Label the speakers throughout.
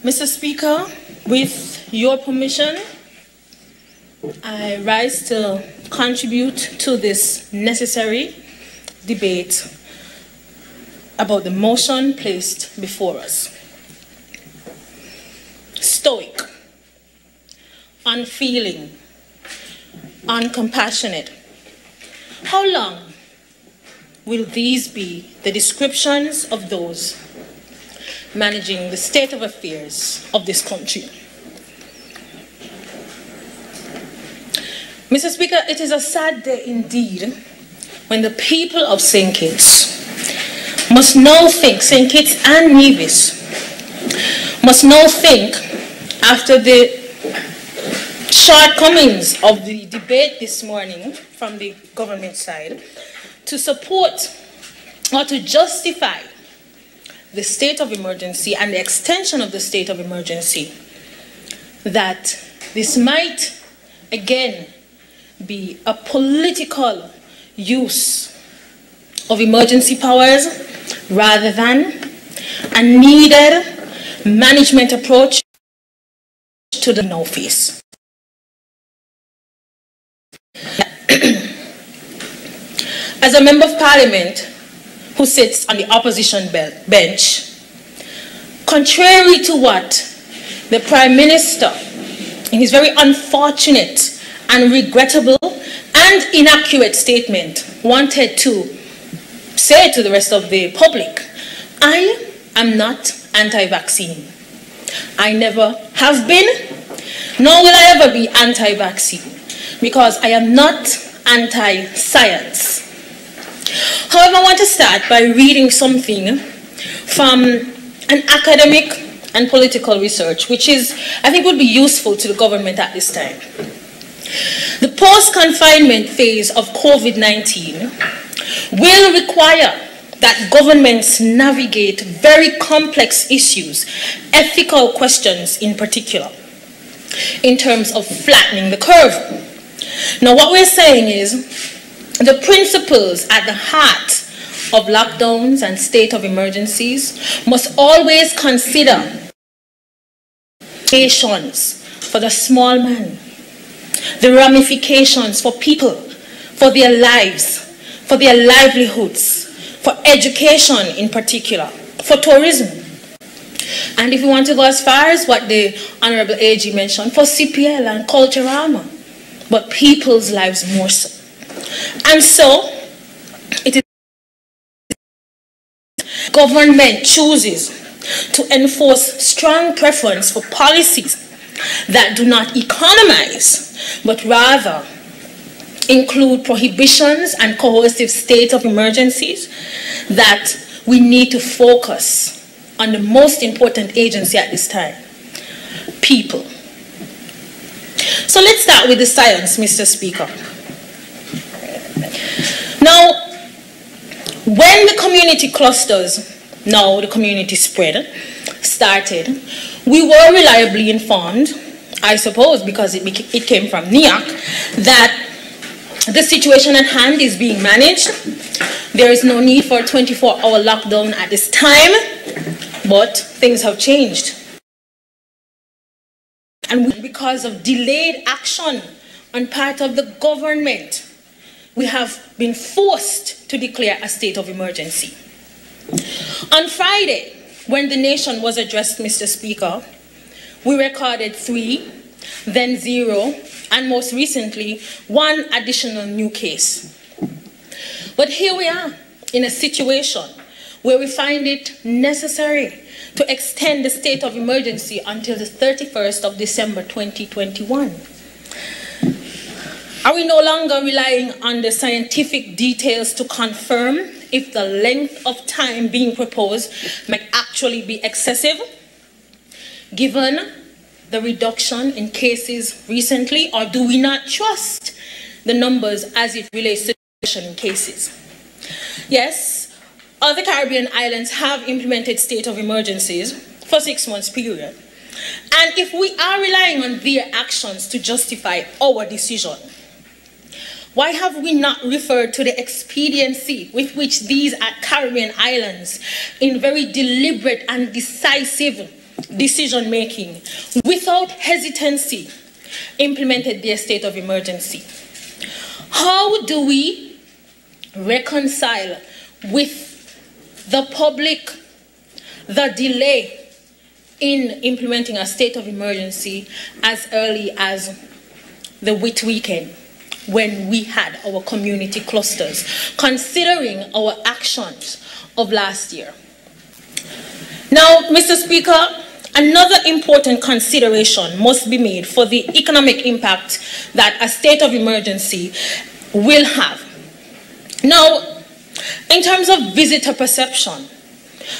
Speaker 1: Mr. Speaker, with your permission, I rise to contribute to this necessary debate about the motion placed before us. Stoic, unfeeling, uncompassionate. How long will these be the descriptions of those managing the state of affairs of this country? Mr. Speaker, it is a sad day indeed when the people of St. Kitts must now think, St. Kitts and Nevis, must now think, after the shortcomings of the debate this morning from the government side, to support or to justify the state of emergency and the extension of the state of emergency, that this might again be a political use of emergency powers rather than a needed management approach to the now face. As a member of parliament who sits on the opposition bench, contrary to what the Prime Minister, in his very unfortunate and regrettable and inaccurate statement, wanted to say to the rest of the public, I am not anti-vaccine. I never have been, nor will I ever be anti-vaccine, because I am not anti-science. However, I want to start by reading something from an academic and political research, which I think would be useful to the government at this time. The post-confinement phase of COVID-19 will require that governments navigate very complex issues, ethical questions in particular, in terms of flattening the curve. Now, what we're saying is the principles at the heart of lockdowns and state of emergencies must always consider ramifications for the small man, the ramifications for people, for their lives, for their livelihoods, for education in particular, for tourism. And if you want to go as far as what the Honorable AG mentioned, for CPL and Culturama, but people's lives more so. And so, it is government chooses to enforce strong preference for policies that do not economize, but rather include prohibitions and coercive state of emergencies, that we need to focus on the most important agency at this time, people. So let's start with the science, Mr. Speaker. Now, when the community clusters, now the community spread, started, we were reliably informed, I suppose because it came from NIAC, that the situation at hand is being managed. There is no need for a 24-hour lockdown at this time, but things have changed. And because of delayed action on part of the government, we have been forced to declare a state of emergency. On Friday, when the nation was addressed, Mr. Speaker, we recorded 3, then 0, and most recently, 1 additional new case. But here we are in a situation where we find it necessary to extend the state of emergency until the 31st of December 2021. Are we no longer relying on the scientific details to confirm if the length of time being proposed might actually be excessive, given the reduction in cases recently, or do we not trust the numbers as it relates to the reduction in cases? Yes, other Caribbean islands have implemented state of emergencies for 6 months period. And if we are relying on their actions to justify our decision, why have we not referred to the expediency with which these Caribbean islands, in very deliberate and decisive decision making, without hesitancy, implemented their state of emergency. How do we reconcile with the public the delay in implementing a state of emergency as early as the Whit weekend, when we had our community clusters, considering our actions of last year? Now, Mr. Speaker, another important consideration must be made for the economic impact that a state of emergency will have. Now, in terms of visitor perception,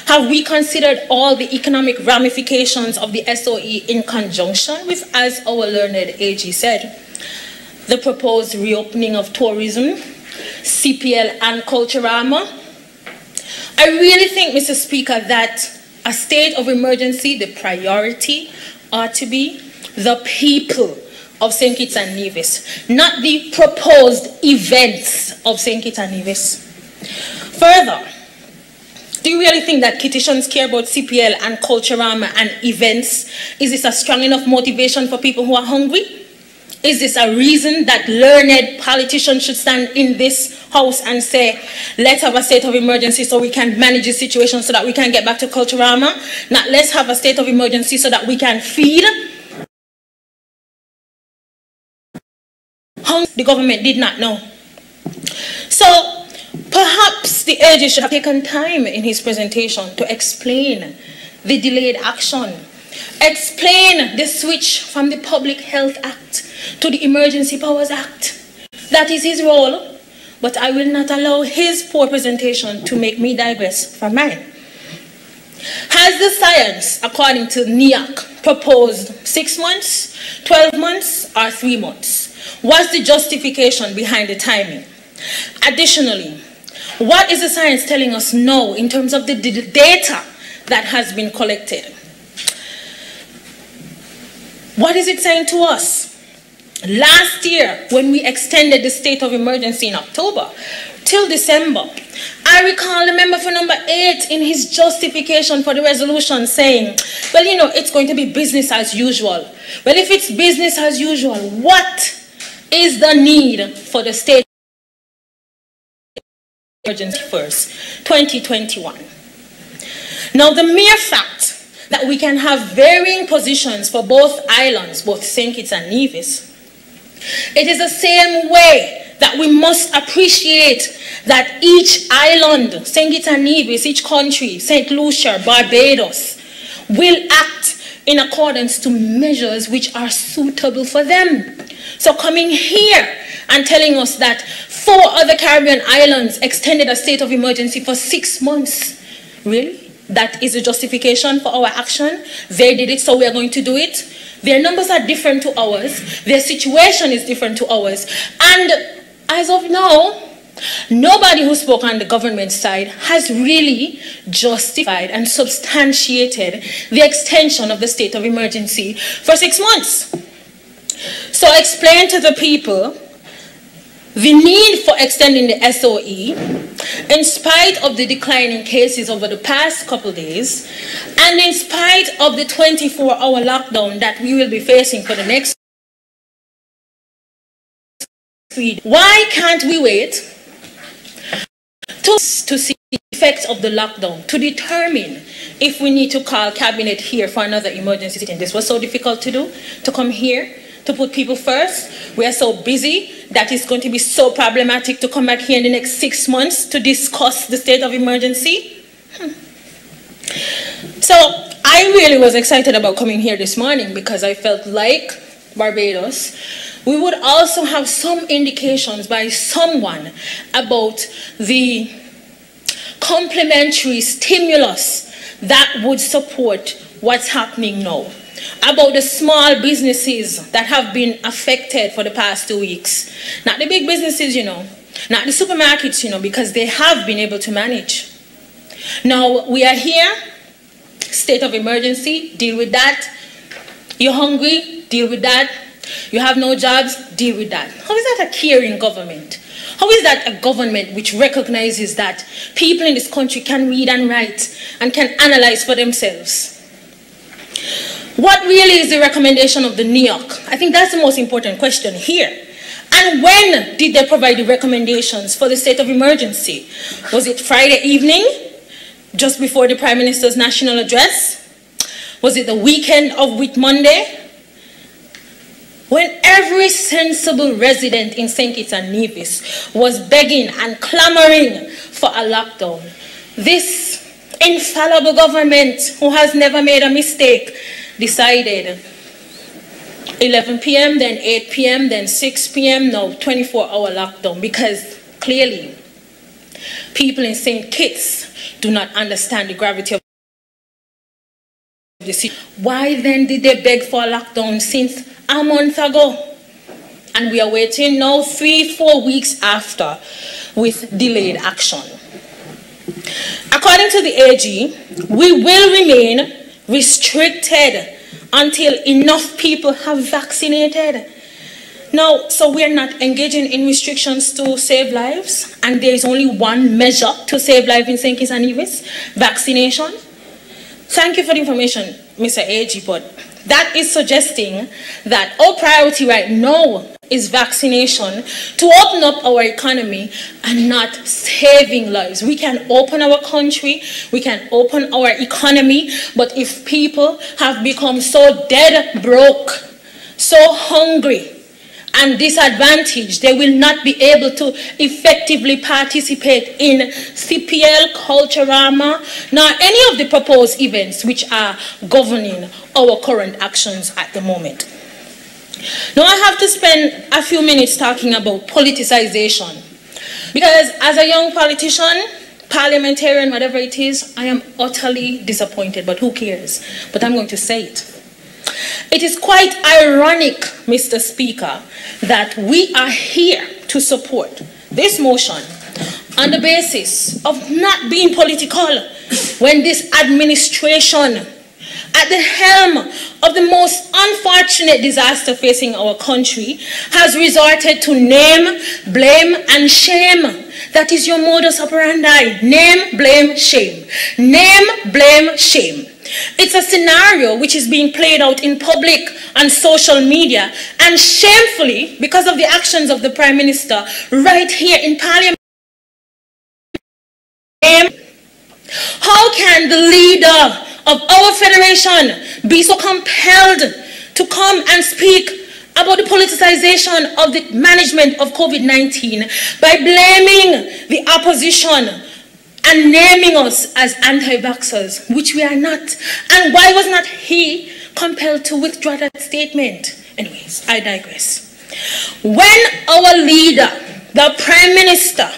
Speaker 1: have we considered all the economic ramifications of the SOE in conjunction with, as our learned AG said, the proposed reopening of tourism, CPL and Culturama? I really think, Mr. Speaker, that a state of emergency, the priority ought to be the people of St. Kitts and Nevis, not the proposed events of St. Kitts and Nevis. Further, do you really think that Kittitians care about CPL and Culturama and events? Is this a strong enough motivation for people who are hungry? Is this a reason that learned politicians should stand in this house and say, let's have a state of emergency so we can manage the situation so that we can get back to Culturama? Not let's have a state of emergency so that we can feed? The government did not know. So perhaps the AG should have taken time in his presentation to explain the delayed action, explain the switch from the Public Health Act to the Emergency Powers Act. That is his role, but I will not allow his poor presentation to make me digress from mine. Has the science, according to NIAC, proposed 6 months, 12 months, or 3 months? What's the justification behind the timing? Additionally, what is the science telling us now in terms of the data that has been collected? What is it saying to us? Last year, when we extended the state of emergency in October till December, I recall the member for number 8 in his justification for the resolution saying, well, you know, it's going to be business as usual. Well, if it's business as usual, what is the need for the state of emergency first, 2021? Now, the mere fact that we can have varying positions for both islands, both St. Kitts and Nevis, it is the same way that we must appreciate that each island, St. Kitts and Nevis, each country, St. Lucia, Barbados, will act in accordance to measures which are suitable for them. So coming here and telling us that 4 other Caribbean islands extended a state of emergency for 6 months, really? That is a justification for our action? They did it, so we are going to do it? Their numbers are different to ours. Their situation is different to ours. And as of now, nobody who spoke on the government side has really justified and substantiated the extension of the state of emergency for 6 months. So explain to the people the need for extending the SOE in spite of the decline in cases over the past couple of days and in spite of the 24-hour lockdown that we will be facing for the next week. Why can't we wait to see the effects of the lockdown to determine if we need to call cabinet here for another emergency sitting? This was so difficult to do, to come here, to put people first. We are so busy that it's going to be so problematic to come back here in the next 6 months to discuss the state of emergency. So I really was excited about coming here this morning because I felt like Barbados, we would also have some indications by someone about the complementary stimulus that would support what's happening now, about the small businesses that have been affected for the past 2 weeks. Not the big businesses, you know, not the supermarkets, you know, because they have been able to manage. Now, we are here, state of emergency, deal with that. You're hungry, deal with that. You have no jobs, deal with that. How is that a caring government? How is that a government which recognizes that people in this country can read and write and can analyze for themselves? What really is the recommendation of the NIOC? I think that's the most important question here. And when did they provide the recommendations for the state of emergency? Was it Friday evening, just before the Prime Minister's national address? Was it the weekend of Whit Monday? When every sensible resident in St. Kitts and Nevis was begging and clamoring for a lockdown, this infallible government, who has never made a mistake, decided 11 p.m., then 8 p.m., then 6 p.m., now 24-hour lockdown, because clearly people in St. Kitts do not understand the gravity of the situation. Why then did they beg for a lockdown since a month ago? And we are waiting now 3-4 weeks after with delayed action. According to the AG, we will remain restricted until enough people have vaccinated. Now, so we're not engaging in restrictions to save lives, and there is only one measure to save life in St. Kitts and Nevis: vaccination. Thank you for the information, Mr. AG, but that is suggesting that our priority right now is vaccination to open up our economy and not saving lives. We can open our country, we can open our economy, but if people have become so dead broke, so hungry and disadvantaged, they will not be able to effectively participate in CPL, Culturama, nor any of the proposed events which are governing our current actions at the moment. Now I have to spend a few minutes talking about politicization, because as a young politician, parliamentarian, whatever it is, I am utterly disappointed, but who cares? But I'm going to say it. It is quite ironic, Mr. Speaker, that we are here to support this motion on the basis of not being political when this administration, at the helm of the most unfortunate disaster facing our country, has resorted to name, blame, and shame. That is your modus operandi. Name, blame, shame. Name, blame, shame. It's a scenario which is being played out in public and social media, and shamefully, because of the actions of the Prime Minister right here in Parliament. How can the leader of our federation be so compelled to come and speak about the politicization of the management of COVID-19 by blaming the opposition and naming us as anti-vaxxers, which we are not? And why was not he compelled to withdraw that statement? Anyways, I digress. When our leader, the Prime Minister,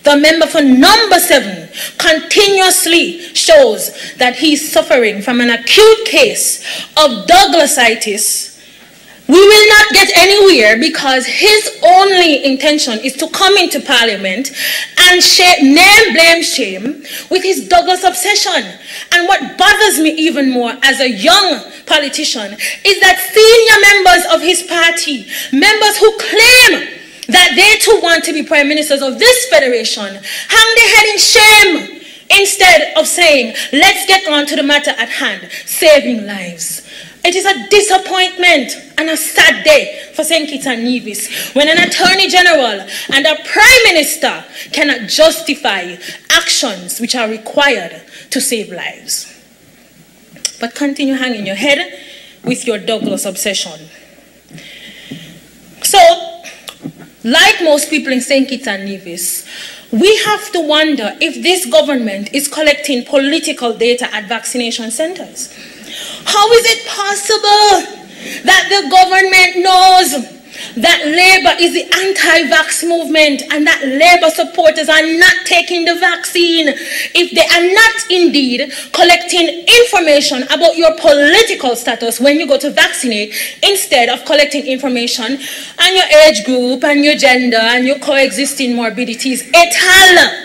Speaker 1: the member for number 7, continuously shows that he's suffering from an acute case of Douglasitis, we will not get anywhere, because his only intention is to come into Parliament and name, blame, shame with his Douglas obsession. And what bothers me even more as a young politician is that senior members of his party, members who claim that they too want to be prime ministers of this federation, hang their head in shame instead of saying, let's get on to the matter at hand, saving lives. It is a disappointment and a sad day for St. Kitts and Nevis when an Attorney General and a Prime Minister cannot justify actions which are required to save lives. But continue hanging your head with your Douglas obsession. So, like most people in St. Kitts and Nevis, we have to wonder if this government is collecting political data at vaccination centers. How is it possible that the government knows that Labour is the anti-vax movement and that Labour supporters are not taking the vaccine if they are not indeed collecting information about your political status when you go to vaccinate, instead of collecting information on your age group and your gender and your coexisting morbidities et al.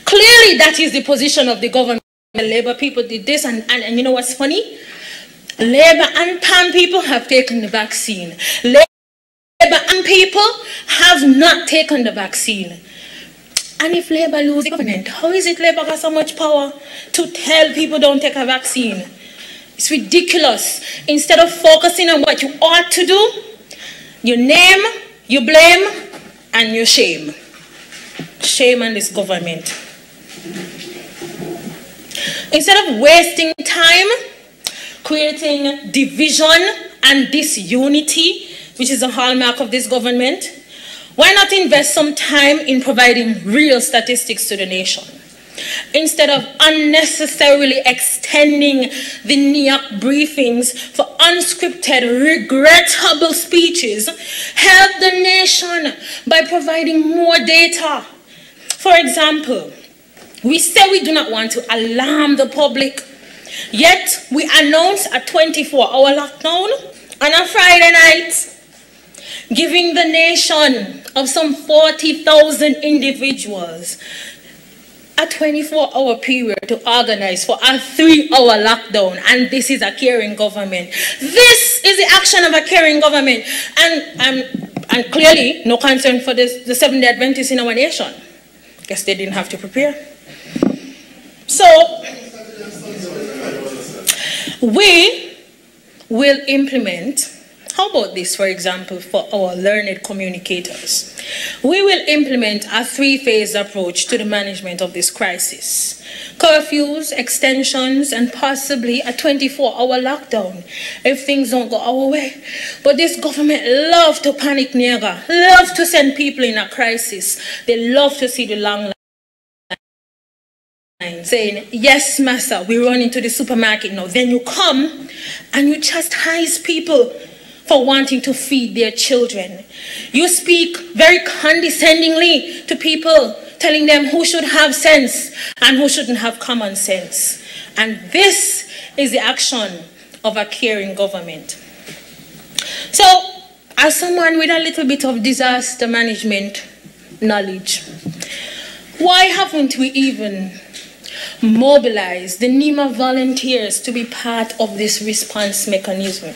Speaker 1: Clearly that is the position of the government. The Labour people did this, and you know what's funny? Labour and PAM people have taken the vaccine. Labour and people have not taken the vaccine. And if Labour lose the government, how is it Labour got so much power to tell people don't take a vaccine? It's ridiculous. Instead of focusing on what you ought to do, you name, you blame, and you shame. Shame on this government. Instead of wasting time creating division and disunity, which is a hallmark of this government, why not invest some time in providing real statistics to the nation? Instead of unnecessarily extending the NIAC briefings for unscripted, regrettable speeches, help the nation by providing more data. For example, we say we do not want to alarm the public, yet we announce a 24-hour lockdown on a Friday night, giving the nation of some 40,000 individuals a 24-hour period to organize for a 3-hour lockdown, and this is a caring government. This is the action of a caring government, and clearly no concern for the Seventh-day Adventists in our nation. Guess they didn't have to prepare. So we will implement. How about this, for example, for our learned communicators? We will implement a 3-phase approach to the management of this crisis. Curfews, extensions, and possibly a 24-hour lockdown if things don't go our way. But this government loves to panic nigga, loves to send people in a crisis. They love to see the long line saying, yes, massa, we run into the supermarket now. Then you come and you chastise people for wanting to feed their children. You speak very condescendingly to people, telling them who should have sense and who shouldn't have common sense. And this is the action of a caring government. So, as someone with a little bit of disaster management knowledge, why haven't we even mobilized the NEMA volunteers to be part of this response mechanism?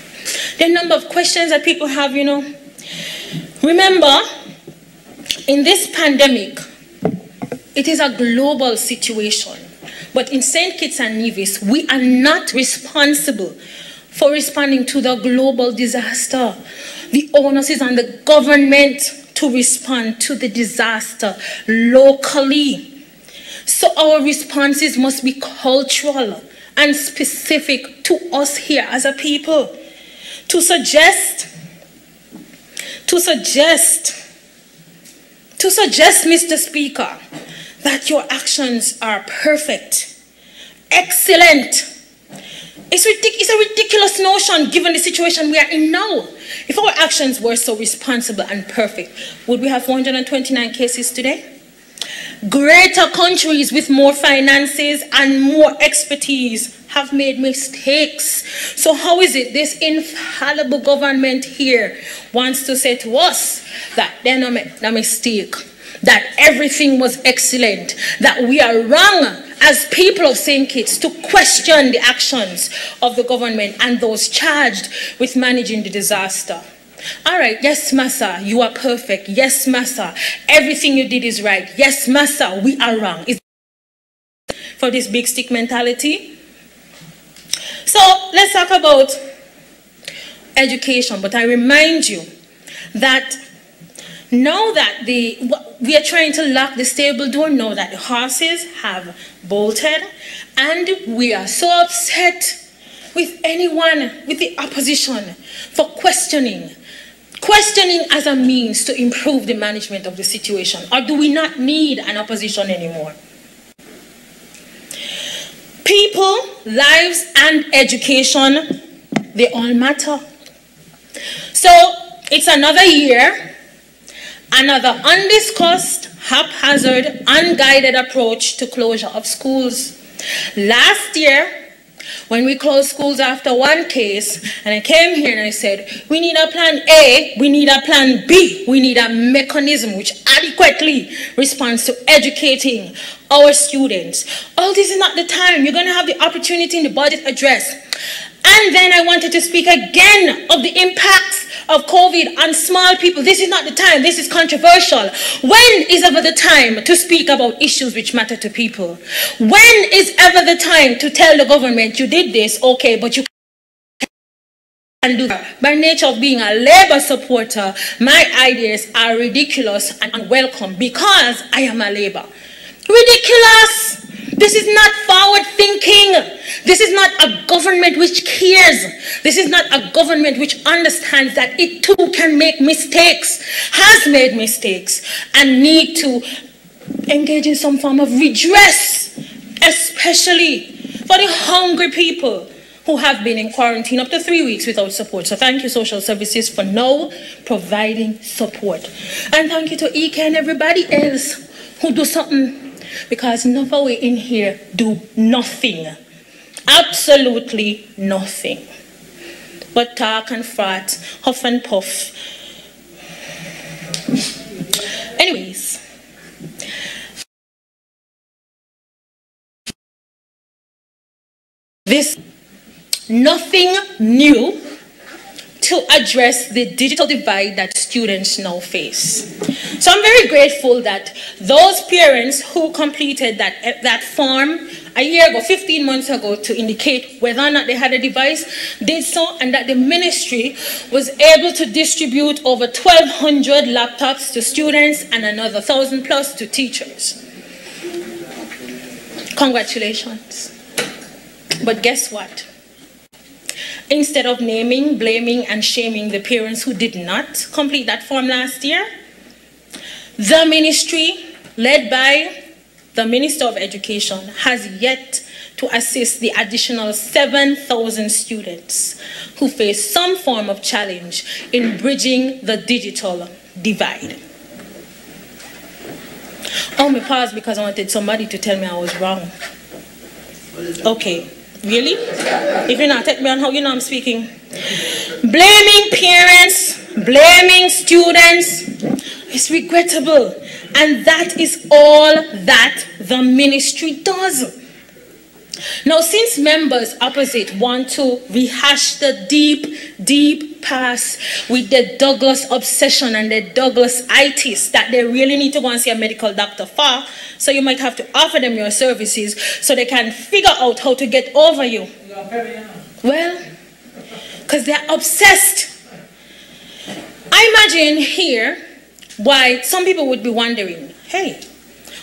Speaker 1: There are a number of questions that people have, you know. Remember, in this pandemic, it is a global situation. But in St. Kitts and Nevis, we are not responsible for responding to the global disaster. The onus is on the government to respond to the disaster locally. So our responses must be cultural and specific to us here as a people. To suggest, Mr. Speaker, that your actions are perfect, excellent. It's a ridiculous notion given the situation we are in now. If our actions were so responsible and perfect, would we have 429 cases today? Greater countries with more finances and more expertise have made mistakes. So how is it this infallible government here wants to say to us that they made a mistake, that everything was excellent, that we are wrong as people of St. Kitts to question the actions of the government and those charged with managing the disaster? All right, yes, massa, you are perfect. Yes, massa, everything you did is right. Yes, massa, we are wrong. Is for this big stick mentality? So let's talk about education. But I remind you that now that we are trying to lock the stable door, now that the horses have bolted, and we are so upset with anyone, with the opposition, for questioning as a means to improve the management of the situation. Or do we not need an opposition anymore? People, lives, and education, they all matter. So it's another year, another undiscussed, haphazard, unguided approach to closure of schools. Last year, when we closed schools after one case, and I came here and I said, we need a plan A, we need a plan B, we need a mechanism which adequately responds to educating our students. Oh, this is not the time. You're going to have the opportunity in the budget address. And then I wanted to speak again of the impacts of COVID on small people. This is not the time. This is controversial. When is ever the time to speak about issues which matter to people? When is ever the time to tell the government you did this, okay, but you and do that? By nature of being a Labour supporter, my ideas are ridiculous and unwelcome because I am a Labour. Ridiculous! This is not forward thinking. This is not a government which cares. This is not a government which understands that it too can make mistakes, has made mistakes, and need to engage in some form of redress, especially for the hungry people who have been in quarantine up to 3 weeks without support. So thank you, social services, for now providing support. And thank you to EK and everybody else who do something, because none of we in here do nothing. Absolutely nothing. But talk and frat, huff and puff. Anyways. This nothing new to address the digital divide that students now face. So I'm very grateful that those parents who completed that form a year ago, 15 months ago, to indicate whether or not they had a device, did so, and that the ministry was able to distribute over 1,200 laptops to students and another 1,000 plus to teachers. Congratulations. But guess what? Instead of naming, blaming, and shaming the parents who did not complete that form last year, the ministry, led by the Minister of Education, has yet to assist the additional 7,000 students who face some form of challenge in bridging the digital divide. Oh, me pause because I wanted somebody to tell me I was wrong. Okay. Really? If you're not, take me on how you know I'm speaking. Blaming parents, blaming students is regrettable. And that is all that the ministry does. Now, since members opposite want to rehash the deep past with the Douglas obsession and the Douglas itis that they really need to go and see a medical doctor for, so you might have to offer them your services so they can figure out how to get over you. Well, because they're obsessed. I imagine here why some people would be wondering, hey,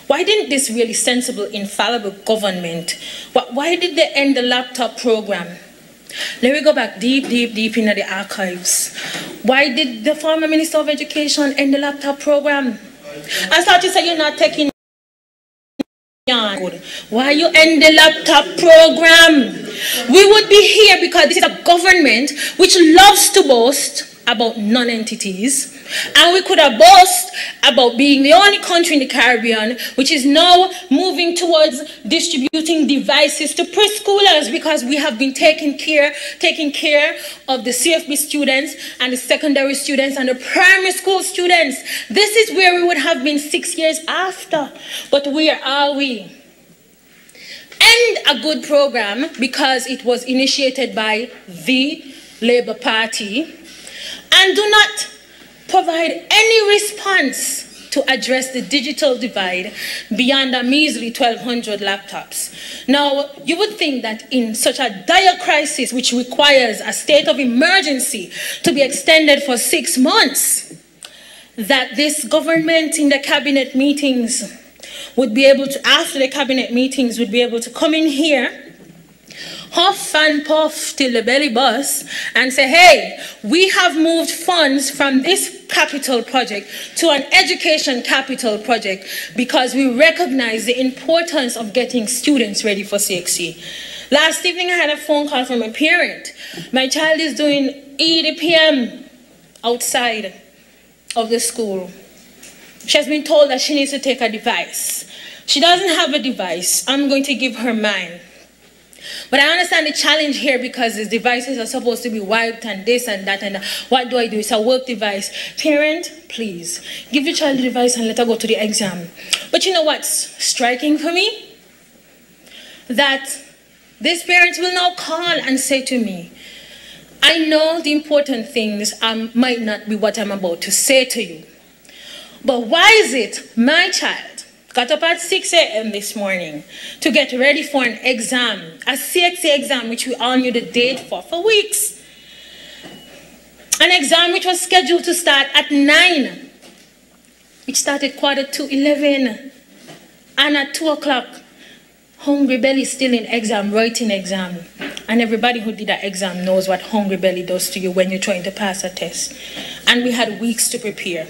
Speaker 1: why didn't this really sensible, infallible government, why did they end the laptop program? Let me go back deep into the archives. Why did the former Minister of Education end the laptop program? I thought you said you're not taking on. Why you end the laptop program? We would be here because this is a government which loves to boast about non-entities, and we could have boast about being the only country in the Caribbean which is now moving towards distributing devices to preschoolers, because we have been taking care of the CFB students and the secondary students and the primary school students. This is where we would have been 6 years after. But where are we? End a good program because it was initiated by the Labour Party, and do not provide any response to address the digital divide beyond a measly 1,200 laptops. Now, you would think that in such a dire crisis, which requires a state of emergency to be extended for 6 months, that this government in the cabinet meetings would be able to, after the cabinet meetings, would be able to come in here, huff and puff till the belly busts, and say, hey, we have moved funds from this capital project to an education capital project because we recognize the importance of getting students ready for CXC. Last evening, I had a phone call from a parent. My child is doing EDPM outside of the school. She has been told that she needs to take a device. She doesn't have a device. I'm going to give her mine. But I understand the challenge here because these devices are supposed to be wiped and this and that, and what do I do? It's a work device. Parent, please, give your child the device and let her go to the exam. But you know what's striking for me? That These parents will now call and say to me, I know the important things might not be what I'm about to say to you, but why is it my child got up at 6 a.m. this morning to get ready for an exam, a CXA exam which we all knew the date for weeks, an exam which was scheduled to start at 9, which started 11:15, and at 2 o'clock, hungry belly still in exam, writing exam. And everybody who did that exam knows what hungry belly does to you when you're trying to pass a test. And we had weeks to prepare.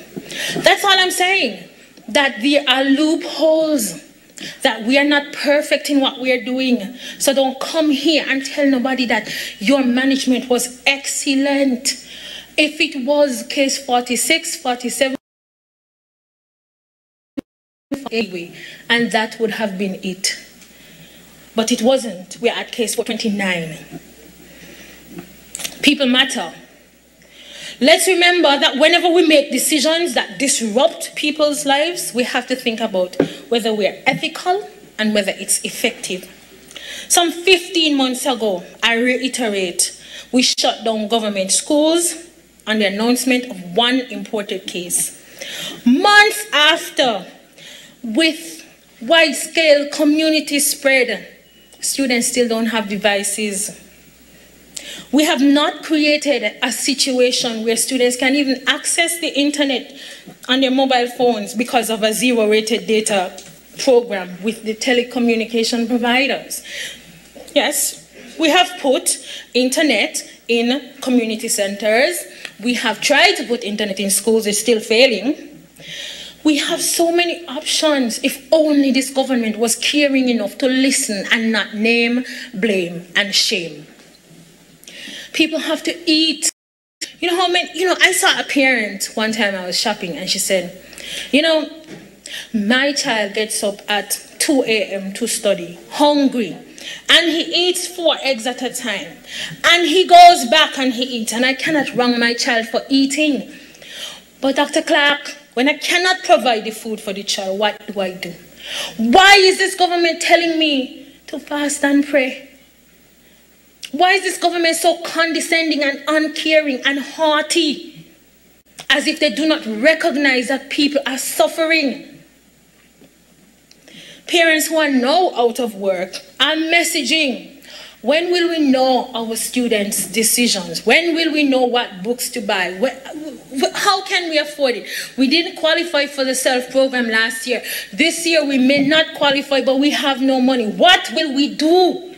Speaker 1: That's all I'm saying, that there are loopholes, that we are not perfect in what we are doing. So don't come here and tell nobody that your management was excellent. If it was case 46, 47, and that would have been it. But it wasn't. We're at case 429. People matter. Let's remember that whenever we make decisions that disrupt people's lives, we have to think about whether we're ethical and whether it's effective. Some 15 months ago, I reiterate, we shut down government schools on the announcement of one imported case. Months after, with wide-scale community spread, students still don't have devices. We have not created a situation where students can even access the internet on their mobile phones because of a zero-rated data program with the telecommunication providers. Yes, we have put internet in community centers. We have tried to put internet in schools. It's still failing. We have so many options. If only this government was caring enough to listen and not name, blame, and shame. People have to eat. You know how many, I saw a parent one time I was shopping and she said, my child gets up at 2 a.m. to study, hungry, and he eats 4 eggs at a time. And he goes back and he eats, and I cannot wrong my child for eating. But Dr. Clarke, when I cannot provide the food for the child, what do I do? Why is this government telling me to fast and pray? Why is this government so condescending and uncaring and haughty, as if they do not recognize that people are suffering? Parents who are now out of work are messaging, when will we know our students' decisions? When will we know what books to buy? How can we afford it? We didn't qualify for the SELF program last year. This year we may not qualify, but we have no money. What will we do?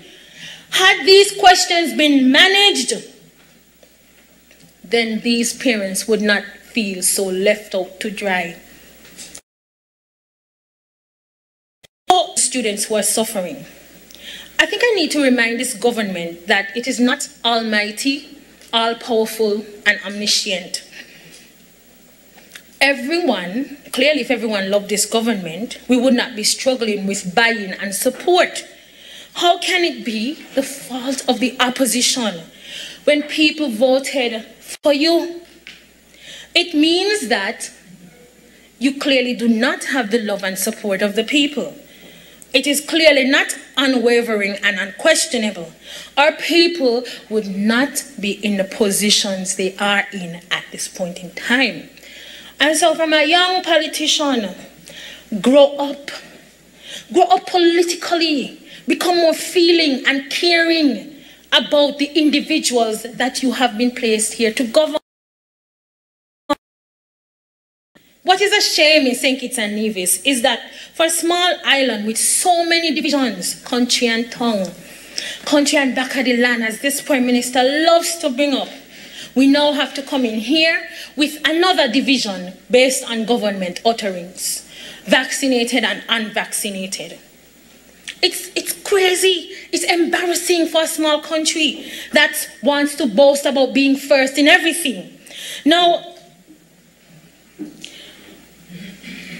Speaker 1: Had these questions been managed, then these parents would not feel so left out to dry. Oh, students who are suffering. I think I need to remind this government that it is not almighty, all-powerful, and omniscient. Clearly if everyone loved this government, we would not be struggling with buying and support. How can it be the fault of the opposition when people voted for you? It means that you clearly do not have the love and support of the people. It is clearly not unwavering and unquestionable. Our people would not be in the positions they are in at this point in time. And so from a young politician, grow up politically, become more feeling and caring about the individuals that you have been placed here to govern. What is a shame in St. Kitts and Nevis is that for a small island with so many divisions, country and tongue, country and back of the land, as this Prime Minister loves to bring up, we now have to come in here with another division based on government utterings, vaccinated and unvaccinated. It's crazy. It's embarrassing for a small country that wants to boast about being first in everything. Now,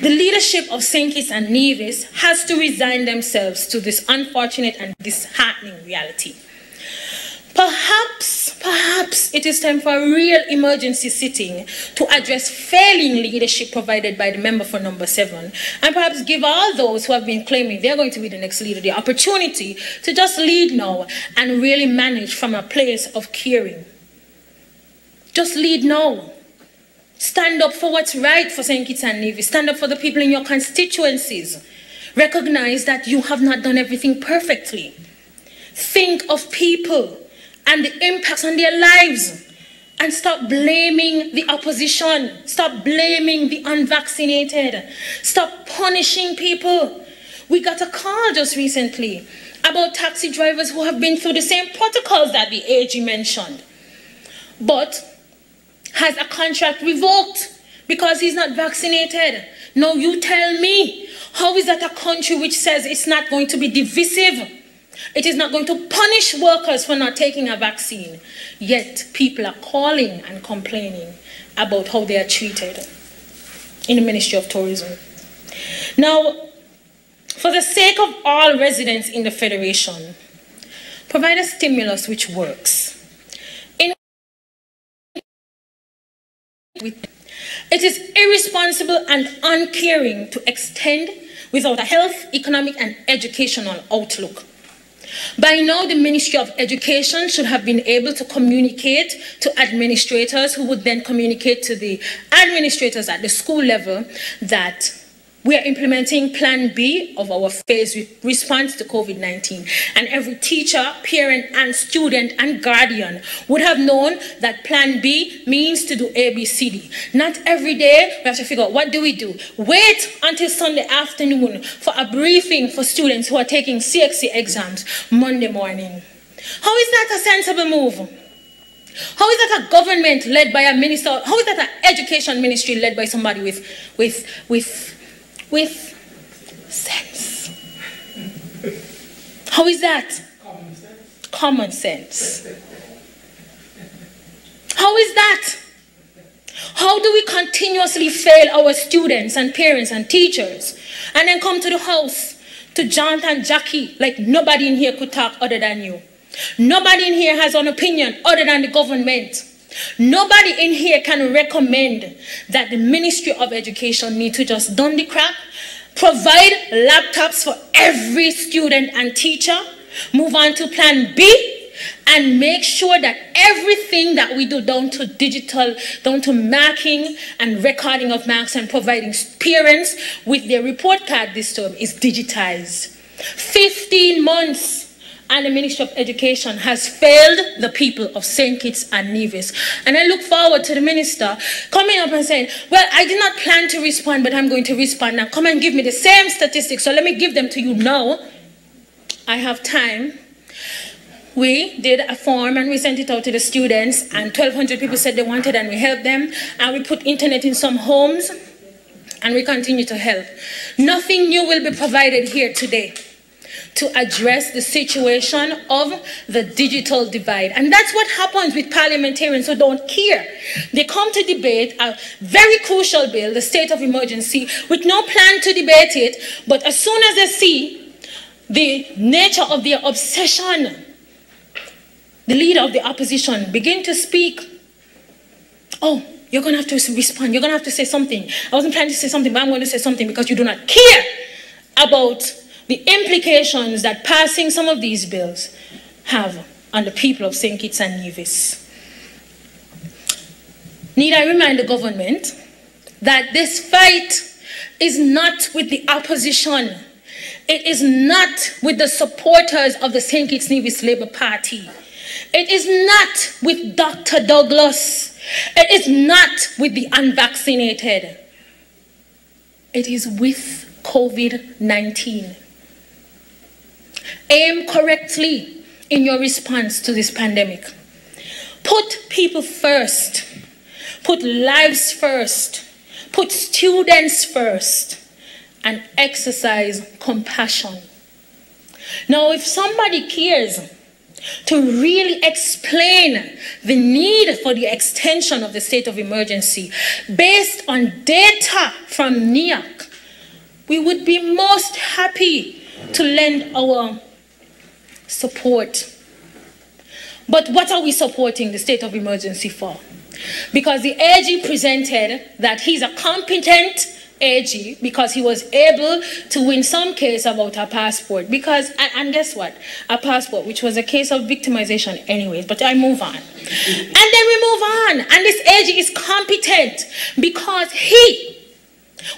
Speaker 1: the leadership of St. Kitts and Nevis has to resign themselves to this unfortunate and disheartening reality. Perhaps it is time for a real emergency sitting to address failing leadership provided by the member for number 7, and perhaps give all those who have been claiming they're going to be the next leader the opportunity to just lead now and really manage from a place of caring. Just lead now. Stand up for what's right for St. Kitts and Nevis. Stand up for the people in your constituencies. Recognize that you have not done everything perfectly. Think of people and the impacts on their lives, and stop blaming the opposition. Stop blaming the unvaccinated. Stop punishing people. We got a call just recently about taxi drivers who have been through the same protocols that the AG mentioned, but has a contract revoked because he's not vaccinated. Now you tell me, how is that a country which says it's not going to be divisive? It is not going to punish workers for not taking a vaccine. Yet people are calling and complaining about how they are treated in the Ministry of Tourism. Now, for the sake of all residents in the Federation, provide a stimulus which works. It is irresponsible and uncaring to extend without a health, economic, and educational outlook. By now, the Ministry of Education should have been able to communicate to administrators, who would then communicate to the administrators at the school level, that we are implementing Plan B of our phased response to COVID-19. And every teacher, parent, and student and guardian would have known that Plan B means to do A, B, C, D. Not every day we have to figure out, what do we do? Wait until Sunday afternoon for a briefing for students who are taking CXC exams Monday morning. How is that a sensible move? How is that a government led by a minister? How is that an education ministry led by somebody with sense? How is that? Common sense. How is that? How do we continuously fail our students and parents and teachers, and then come to the house to John and Jackie like nobody in here could talk other than you? Nobody in here has an opinion other than the government. Nobody in here can recommend that the Ministry of Education need to just done the crap, provide laptops for every student and teacher, move on to Plan B, and make sure that everything that we do down to digital, down to marking and recording of marks and providing parents with their report card this term is digitized. 15 months. And the Ministry of Education has failed the people of St. Kitts and Nevis. And I look forward to the minister coming up and saying, well, I did not plan to respond, but I'm going to respond now. Come and give me the same statistics, so let me give them to you now. I have time. We did a form and we sent it out to the students, and 1,200 people said they wanted, and we helped them. And we put internet in some homes, and we continue to help. Nothing new will be provided here today to address the situation of the digital divide. And that's what happens with parliamentarians who don't care. They come to debate a very crucial bill, the state of emergency, with no plan to debate it, but as soon as they see the nature of their obsession, the leader of the opposition begin to speak. Oh, you're going to have to respond. You're going to have to say something. I wasn't planning to say something, but I'm going to say something because you do not care about the implications that passing some of these bills have on the people of St. Kitts and Nevis. Need I remind the government that this fight is not with the opposition. It is not with the supporters of the St. Kitts Nevis Labour Party. It is not with Dr. Douglas. It is not with the unvaccinated. It is with COVID-19. Aim correctly in your response to this pandemic. Put people first. Put lives first. Put students first. And exercise compassion. Now, if somebody cares to really explain the need for the extension of the state of emergency based on data from NIAC, we would be most happy to lend our support. But what are we supporting the state of emergency for? Because the AG presented that he's a competent AG because he was able to win some case about a passport. Because, and guess what? A passport, which was a case of victimization anyways, but I move on. And then we move on. And this AG is competent because he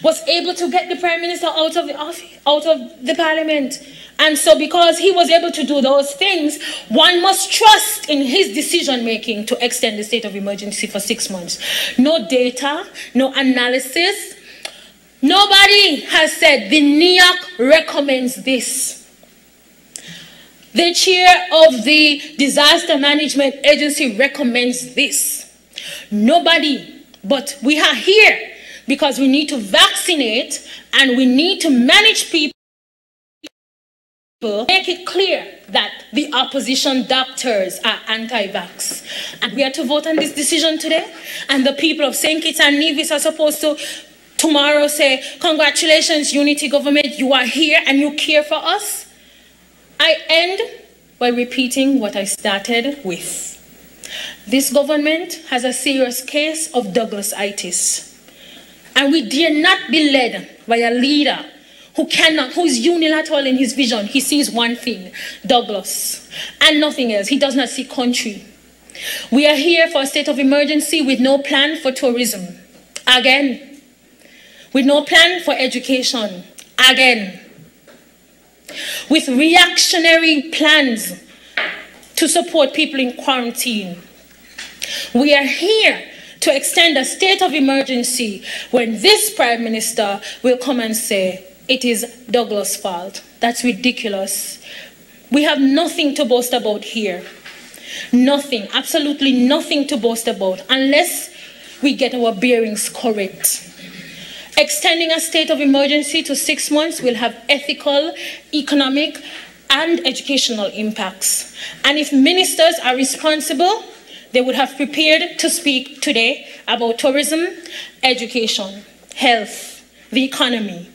Speaker 1: was able to get the Prime Minister out of the office, out of the Parliament. And so because he was able to do those things, one must trust in his decision-making to extend the state of emergency for 6 months. No data, no analysis. Nobody has said the NIAC recommends this. The chair of the Disaster Management Agency recommends this. Nobody, but we are here because we need to vaccinate and we need to manage people. Make it clear that the opposition doctors are anti-vax. And we are to vote on this decision today. And the people of St. Kitts and Nevis are supposed to tomorrow say, congratulations, unity government, you are here and you care for us. I end by repeating what I started with. This government has a serious case of Douglas-itis. And we dare not be led by a leader who is unilateral in his vision. He sees one thing, Douglas, and nothing else. He does not see country. We are here for a state of emergency with no plan for tourism. Again. With no plan for education. Again. With reactionary plans to support people in quarantine. We are here to extend a state of emergency when this Prime Minister will come and say, it is Douglas' fault. That's ridiculous. We have nothing to boast about here. Nothing, absolutely nothing to boast about unless we get our bearings correct. Extending a state of emergency to 6 months will have ethical, economic, and educational impacts. And if ministers are responsible, they would have prepared to speak today about tourism, education, health, the economy.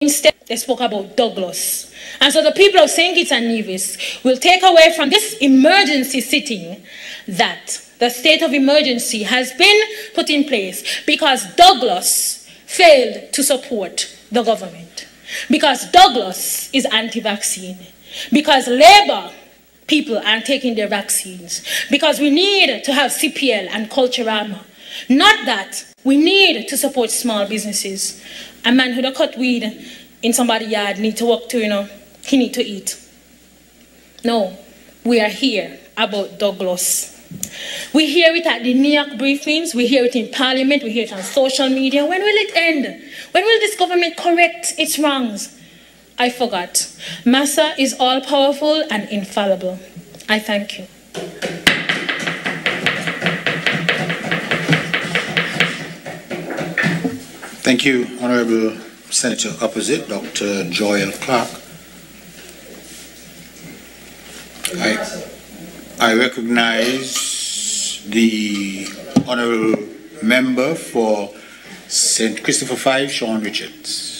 Speaker 1: Instead, they spoke about Douglas. And so the people of St. Kitts and Nevis will take away from this emergency sitting that the state of emergency has been put in place because Douglas failed to support the government. Because Douglas is anti-vaccine. Because Labour people aren't taking their vaccines. Because we need to have CPL and Culturama. Not that. We need to support small businesses. A man who cut weed in somebody's yard need to walk to, he need to eat. No, we are here about Douglas. We hear it at the NIAC briefings, we hear it in Parliament, we hear it on social media. When will it end? When will this government correct its wrongs? I forgot. Massa is all-powerful and infallible. I thank you.
Speaker 2: Thank you, Honourable Senator Opposite, Dr. Joyelle Clarke. I recognize the Honourable Member for St. Christopher 5, Sean Richards.